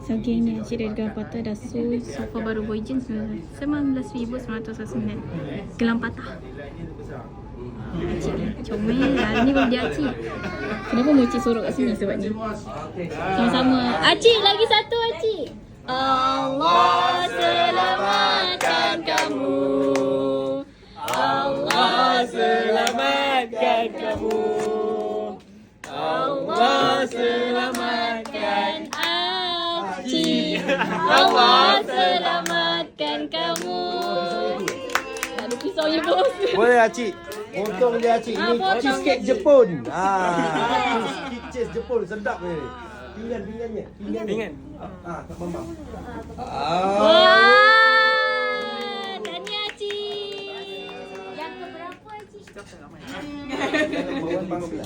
So geng ni Cik Redga patah dah sofa baru Boygen 19,999. Gelang patah. Acik ni comel. Hari ni birthday Acik. Kenapa Mochi sorok kat sini sebabnya? Sama-sama. Acik lagi satu Acik. Allah selamatkan kamu. Allah selamatkan kamu. Allah selamatkan Acik. Allah selamatkan kamu. Ada pisaunya bos. Boleh Acik. Potong dia Acik. Ini cheesecake Jepun. Cheesecake Jepun sedap ni. Pinggan-pinggannya. Pinggan. Tak mama. Wah, tahniah Acik. Yang keberapa Acik? Bawang bangsa.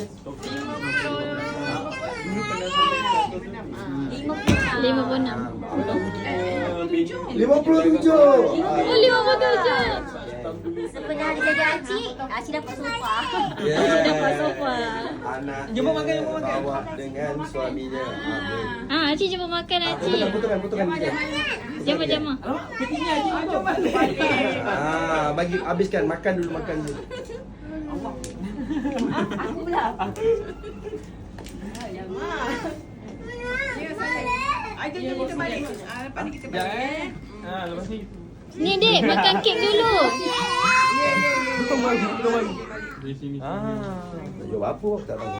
57. Oh, 57. Sebenarnya hari jadi Acik, Acik dapat sofa. Dapat sofa. Anak bawa dengan suaminya. Amin. Acik jumpa makan Acik. Potongan. Jama. Bagi habiskan, makan dulu. Aku pula. Kita balik. Lepas ni kita balik. Lepas ni Ni dek, makan kek dulu. dari sini. Jawab apa? Tak tahu.